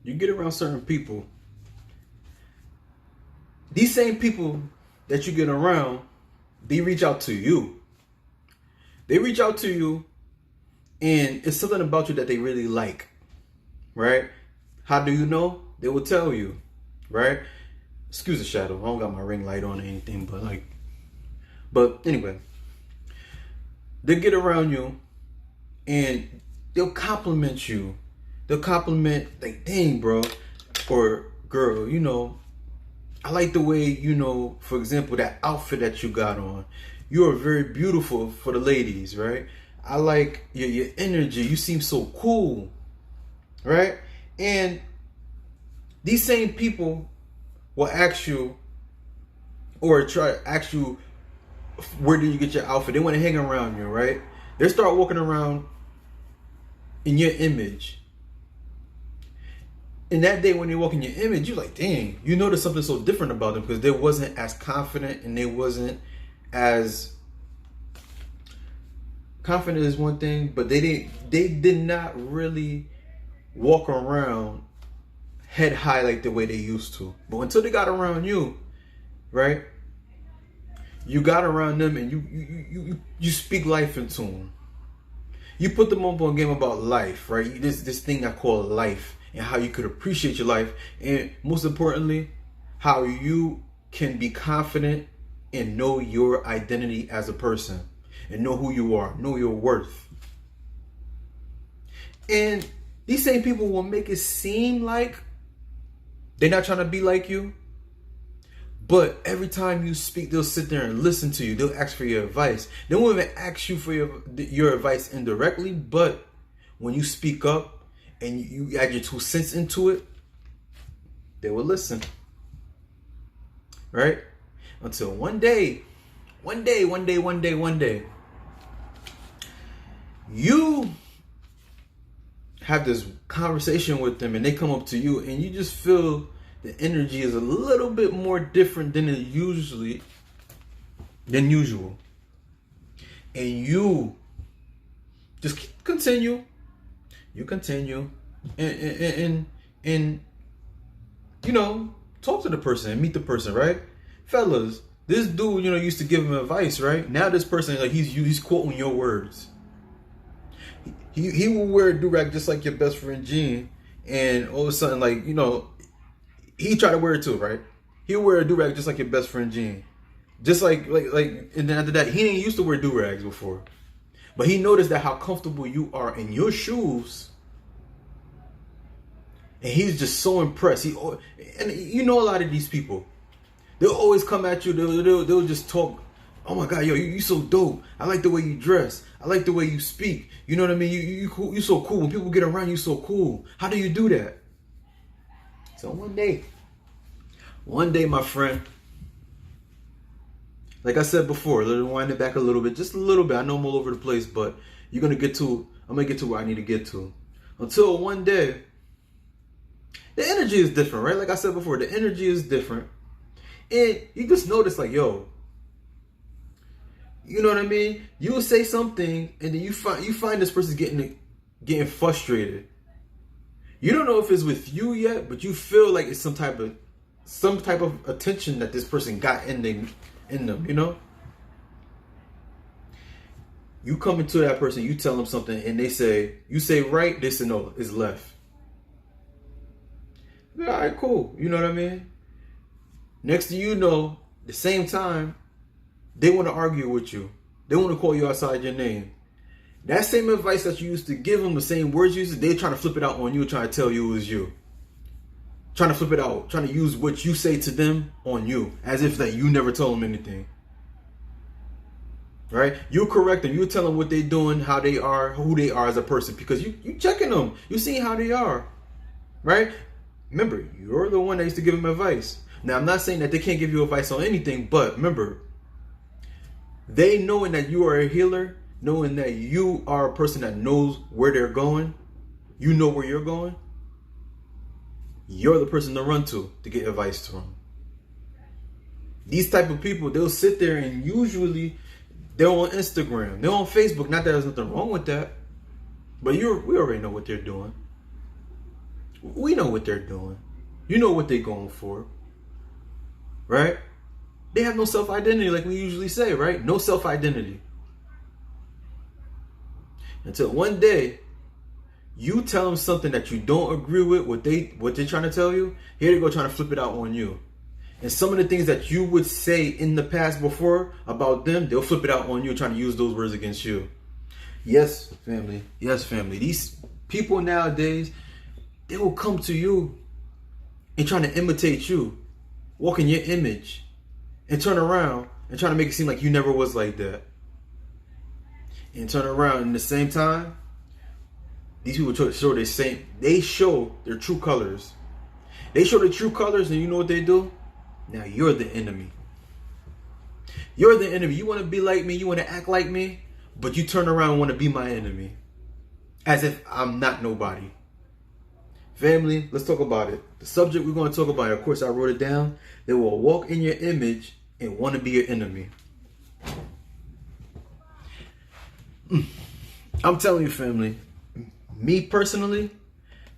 You get around certain people. These same people that you get around, they reach out to you. They reach out to you, and it's something about you that they really like, right? How do you know? They will tell you, right? Excuse the shadow. I don't got my ring light on or anything, but anyway, they get around you, and they'll compliment you. They'll compliment, like, dang, bro, or girl, I like the way, for example, that outfit that you got on. You are very beautiful for the ladies, right? I like your energy. You seem so cool, right? And these same people will ask you, or try to ask you, where do you get your outfit? They want to hang around you, right? They start walking around in your image. And that day when they walk in your image, you're like, dang, you notice something so different about them, because they wasn't as confident, and they wasn't as confident is one thing, but they did not really walk around head high like the way they used to. But until they got around you, right? You got around them, and you speak life into them. You put them up on a game about life, right? This thing I call life, and how you could appreciate your life, and most importantly, how you can be confident and know your identity as a person, and know who you are, know your worth. And these same people will make it seem like they're not trying to be like you, but every time you speak, they'll sit there and listen to you. They'll ask for your advice. They won't even ask you for your advice indirectly, but when you speak up and you add your 2 cents into it, they will listen. Right? Until one day, you have this conversation with them, and they come up to you, and you just feel the energy is a little bit more different than usual. And you just continue. You continue and talk to the person and meet the person, right? Fellas, this dude, used to give him advice, right? Now this person, like, he's quoting your words. He will wear a Dorag just like your best friend Gene, and all of a sudden, like, he tried to wear it too, right? He'll wear a Dorag just like your best friend Gene. Just like, and then after that, he didn't used to wear Dorags before. But he noticed that how comfortable you are in your shoes. And he's just so impressed. And a lot of these people, they'll always come at you. They'll just talk. Oh my God, yo, you so dope. I like the way you dress. I like the way you speak. You know what I mean? You so cool. When people get around you, so cool. How do you do that? So one day, my friend, like I said before, let me wind it back a little bit, just a little bit. I know I'm all over the place, but I'm gonna get to where I need to get to. Until one day, the energy is different, right? Like I said before, the energy is different. And you just notice, like, yo, you know what I mean? You will say something, and then you find this person getting frustrated. You don't know if it's with you yet, but you feel like it's some type of attention that this person got in them, You come into that person, you tell them something, and you say right, they say no, it's left. All right, cool. You know what I mean? Next thing you know, the same time, they want to argue with you. They want to call you outside your name. That same advice that you used to give them, the same words you used to, they're trying to flip it out on you, trying to tell you it was you. Trying to flip it out, trying to use what you say to them on you, as if that you never told them anything. Right? You correct them. You tell them what they're doing, how they are, who they are as a person, because you checking them. You seeing how they are. Right? Remember, you're the one that used to give them advice. Now, I'm not saying that they can't give you advice on anything, but remember, they knowing that you are a healer, knowing that you are a person that knows where they're going, you know where you're going, you're the person to run to get advice from. These type of people, they'll sit there, and usually they're on Instagram, they're on Facebook. Not that there's nothing wrong with that, but we already know what they're doing. We know what they're doing. You know what they're going for, right? They have no self-identity, like we usually say, right? No self-identity. Until one day, you tell them something that you don't agree with, what they're trying to tell you, here they go trying to flip it out on you. And some of the things that you would say in the past before about them, they'll flip it out on you, trying to use those words against you. Yes, family. Yes, family. These people nowadays, they will come to you and trying to imitate you, walk in your image, and turn around and trying to make it seem like you never was like that. And turn around in the same time, these people show they show their true colors. They show their true colors, and you know what they do? Now you're the enemy. You're the enemy. You want to be like me, you want to act like me, but you turn around and want to be my enemy. As if I'm not nobody. Family, let's talk about it. The subject we're going to talk about, of course I wrote it down. They will walk in your image and want to be your enemy. I'm telling you, family, me personally,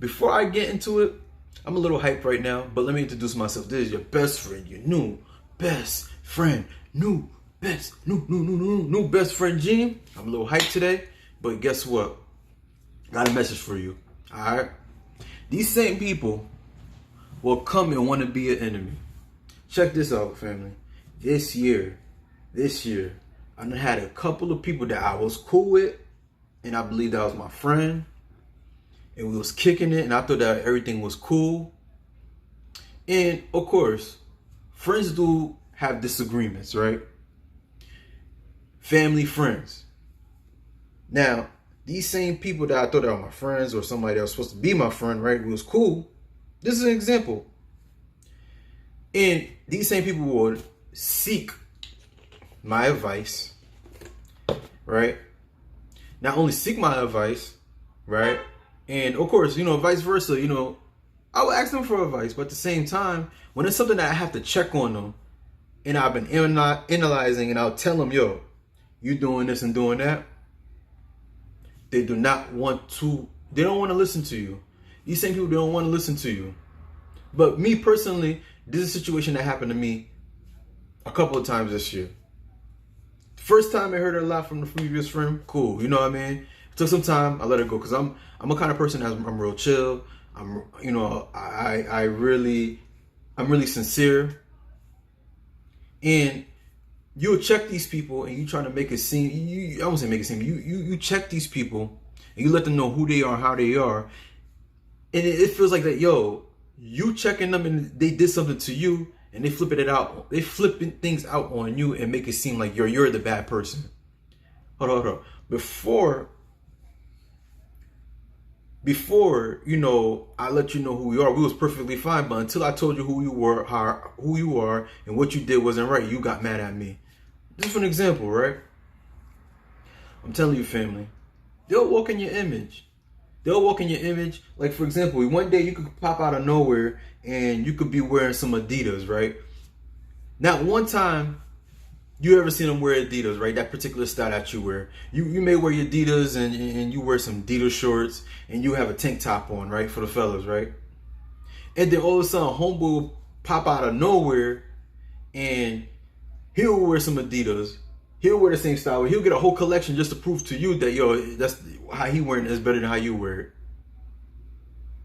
before I get into it, I'm a little hyped right now, but let me introduce myself. This is your best friend, your new best friend, new best friend, Gene. I'm a little hyped today, but guess what? Got a message for you, all right? These same people will come and want to be an enemy. Check this out, family. This year, I done had a couple of people that I was cool with, and I believe that was my friend, and we was kicking it, and I thought that everything was cool. And of course, friends do have disagreements, right? Family, friends. Now, these same people that I thought that were my friends or somebody that was supposed to be my friend, right? It was cool. This is an example. And these same people would seek my advice, right? Not only seek my advice, right? And of course, vice versa, I would ask them for advice, but at the same time, when it's something that I have to check on them, and I've been analyzing, and I'll tell them, yo, you doing this and doing that, they don't want to listen to you. These same people, they don't want to listen to you. But me personally, this is a situation that happened to me a couple of times this year. First time I heard a lot from the previous friend, cool, you know what I mean? It took some time, I let it go, because I'm a kind of person that's I'm real chill. I'm really sincere. And you'll check these people and you trying to make it seem, I won't say make it seem, you check these people and you let them know who they are, how they are. And it feels like that, yo, you checking them and they did something to you and they flipping things out on you and make it seem like you're the bad person. Hold on. Before, I let you know who we are, we was perfectly fine. But until I told you who you are, and what you did wasn't right, you got mad at me. Just for an example, right? I'm telling you, family, they'll walk in your image. Like, for example, one day you could pop out of nowhere and you could be wearing some Adidas, right? Not one time you ever seen them wear Adidas, right? That particular style that you wear. You may wear your Adidas and you wear some Adidas shorts and you have a tank top on, right? For the fellas, right? And then all of a sudden, homeboy will pop out of nowhere and he'll wear some Adidas. He'll wear the same style. He'll get a whole collection just to prove to you that, yo, that's how he wearing it is better than how you wear it.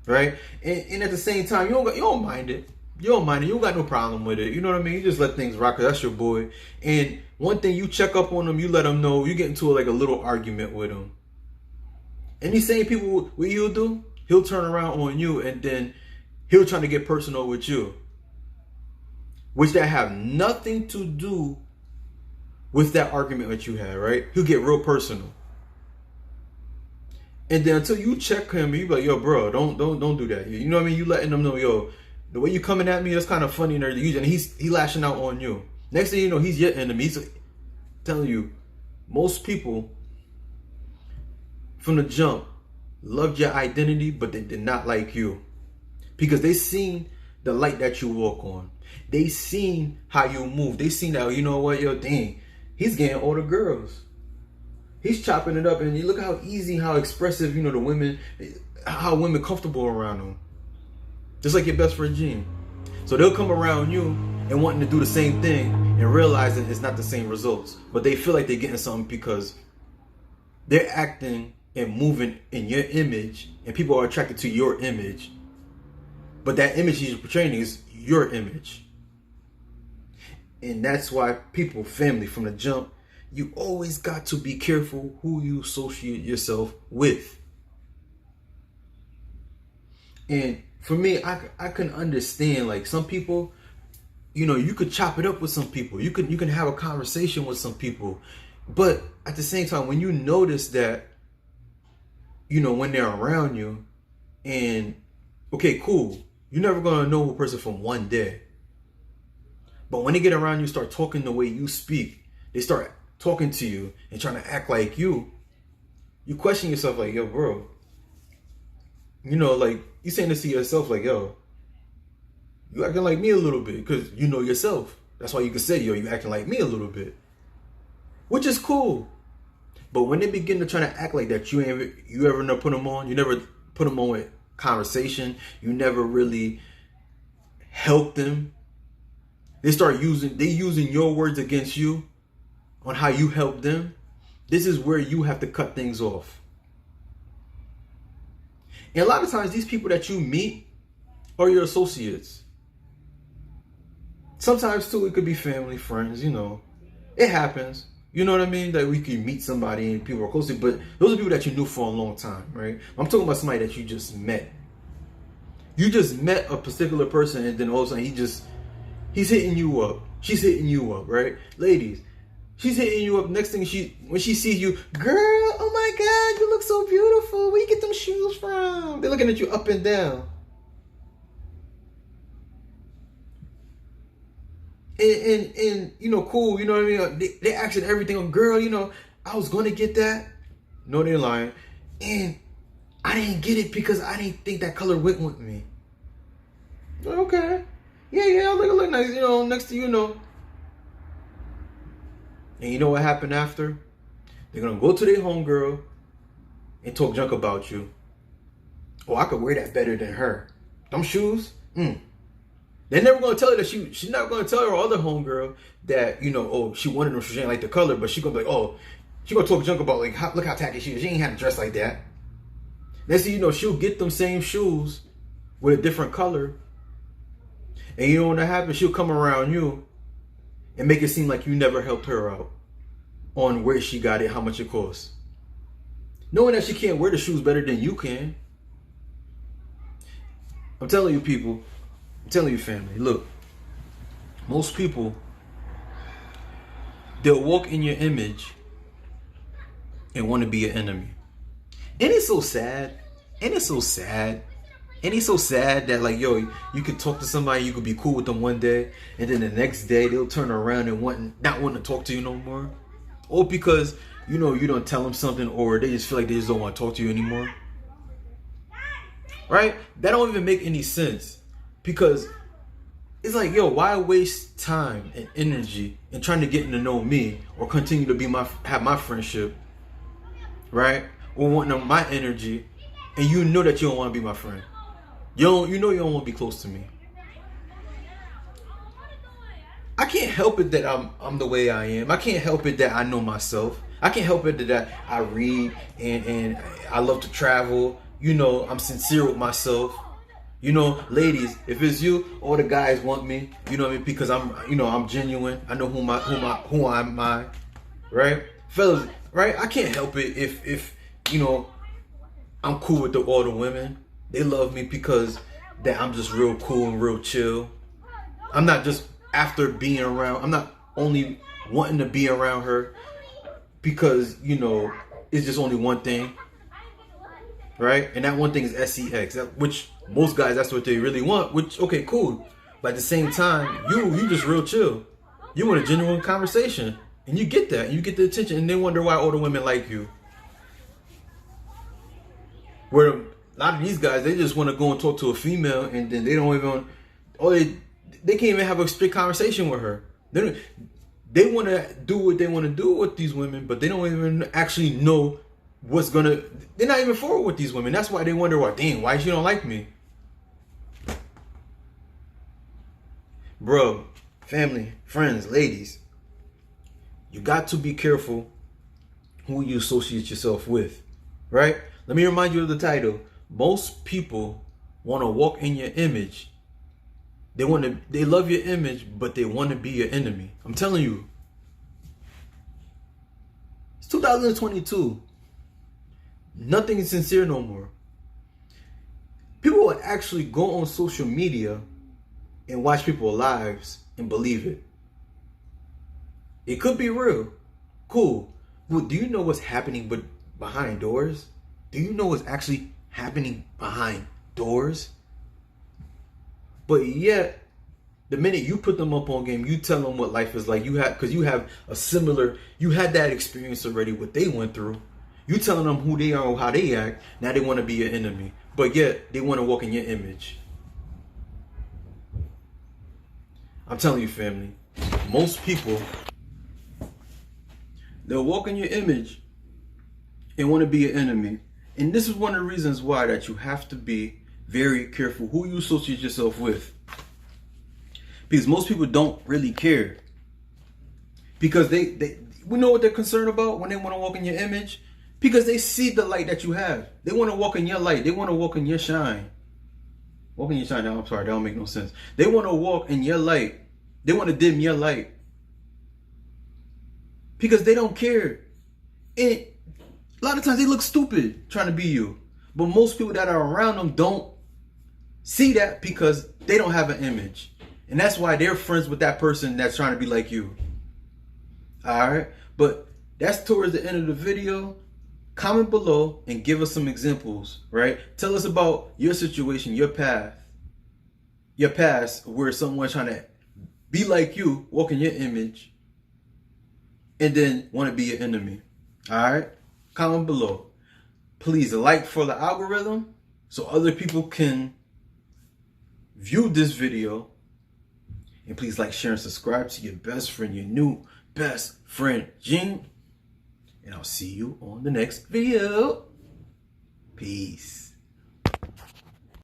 Right? And at the same time, you don't mind it. You don't mind it. You don't got no problem with it. You know what I mean? You just let things rock, 'cause that's your boy. And one thing, you check up on them, you let them know, you get into a little argument with them. And these same people, what he'll do, he'll turn around on you and then he'll try to get personal with you. Which that have nothing to do with that argument that you had, right? He'll get real personal. And then until you check him, you be like, yo, bro, don't do that. You know what I mean? You letting them know, yo, the way you coming at me, that's kind of funny and everything. And he lashing out on you. Next thing you know, he's your enemy. He's telling you, most people from the jump loved your identity, but they did not like you. Because they seen the light that you walk on. They seen how you move. They seen that, you know what, yo, dang, he's getting all the girls. He's chopping it up, and you look how easy, how expressive, the women, how women comfortable around him. Just like your best friend Gene. So they'll come around you and wanting to do the same thing and realizing it's not the same results. But they feel like they're getting something because they're acting and moving in your image, and people are attracted to your image. But that image you're portraying is your image. And that's why people, family, from the jump, you always got to be careful who you associate yourself with. And for me, I can understand, like, some people, you know, you could chop it up with some people. You can have a conversation with some people. But at the same time, when you notice that, you know, when they're around you, and okay, cool, you're never gonna know a person from one day. But when they get around you, start talking the way you speak, they start talking to you and trying to act like you question yourself, like, yo, bro, you know, like, you saying this to yourself, like, yo, you acting like me a little bit, because you know yourself. That's why you can say, yo, you acting like me a little bit, which is cool. But when they begin to try to act like that, you ever never put them on. You never put them on with conversation. You never really help them. They using your words against you on how you help them. This is where you have to cut things off. And a lot of times, these people that you meet are your associates. Sometimes too, it could be family, friends. You know, it happens. You know what I mean? That we can meet somebody and people are close to, but those are people that you knew for a long time, right? I'm talking about somebody that you just met. You just met a particular person, and then all of a sudden he's hitting you up. She's hitting you up, right? Ladies, she's hitting you up. Next thing when she sees you, girl, oh my God, you look so beautiful. Where you get them shoes from? They're looking at you up and down. And you know, cool, you know what I mean? They asking everything. Girl, you know, I was going to get that. No, they're lying. And I didn't get it because I didn't think that color went with me. Okay. Yeah, look nice, you know, next to you know. And you know what happened after? They're going to go to their homegirl and talk junk about you. Oh, I could wear that better than her. Them shoes? They're never going to tell her that she's never going to tell her other homegirl that, you know, oh, she wanted them, she ain't like the color, but she going to be like, oh, she going to talk junk about, like, look how tacky she is. She ain't had to dress like that. Next thing you know, she'll get them same shoes with a different color. And you know what happens? She'll come around you and make it seem like you never helped her out on where she got it, how much it costs. Knowing that she can't wear the shoes better than you can. I'm telling you, people. I'm telling you, family, look, most people, they'll walk in your image and want to be your enemy. And it's so sad. And it's so sad. And it's so sad that, like, yo, you could talk to somebody, you could be cool with them one day, and then the next day they'll turn around and not want to talk to you no more. Or because, you know, you don't tell them something, or they just feel like they just don't want to talk to you anymore. Right? That don't even make any sense. Because it's like, yo, why waste time and energy in trying to get to know me or continue to have my friendship, right? Or wanting my energy, and you know that you don't want to be my friend. You know you don't want to be close to me. I can't help it that I'm the way I am. I can't help it that I know myself. I can't help it that I read and I love to travel. You know, I'm sincere with myself. You know, ladies, if it's you, all the guys want me. You know what I mean? Because I'm genuine. I know who am I, right? Fellas, right? I can't help it if you know, I'm cool with all the women. They love me because that I'm just real cool and real chill. I'm not just after being around. I'm not only wanting to be around her because, you know, it's just only one thing. Right? And that one thing is sex, which most guys, that's what they really want, which, okay, cool. But at the same time, you just real chill. You want a genuine conversation. And you get that. You get the attention. And they wonder why all the women like you. Where a lot of these guys, they just want to go and talk to a female, and then they don't even, they can't even have a straight conversation with her. They want to do what they want to do with these women, but they don't even actually know they're not even forward with these women. That's why they wonder, well, dang, why she don't like me? Bro, family, friends, ladies, you got to be careful who you associate yourself with, right? Let me remind you of the title. Most people want to walk in your image. They love your image, but they want to be your enemy. I'm telling you. It's 2022. Nothing is sincere no more. People would actually go on social media and watch people's lives and believe it. It could be real. Cool. But do you know what's happening behind doors? Do you know what's actually happening behind doors? But yet, the minute you put them up on game, you tell them what life is like. You had that experience already, what they went through. You telling them who they are or how they act. Now they want to be your enemy. But yet, they want to walk in your image. I'm telling you, family, most people, they'll walk in your image and want to be your enemy. And this is one of the reasons why that you have to be very careful who you associate yourself with. Because most people don't really care. Because we know what they're concerned about when they want to walk in your image. Because they see the light that you have. They want to walk in your light. They want to walk in your shine. Walk in your shine. Now, I'm sorry, that don't make no sense. They want to walk in your light. They want to dim your light. Because they don't care. And a lot of times they look stupid trying to be you. But most people that are around them don't see that because they don't have an image. And that's why they're friends with that person that's trying to be like you. Alright? But that's towards the end of the video. Comment below and give us some examples, right? Tell us about your situation, your path. Your past where someone's trying to be like you, walk in your image, and then want to be your enemy. Alright? Comment below. Please like for the algorithm so other people can view this video. And please like, share, and subscribe to your best friend, your new best friend, Gene. And I'll see you on the next video. Peace.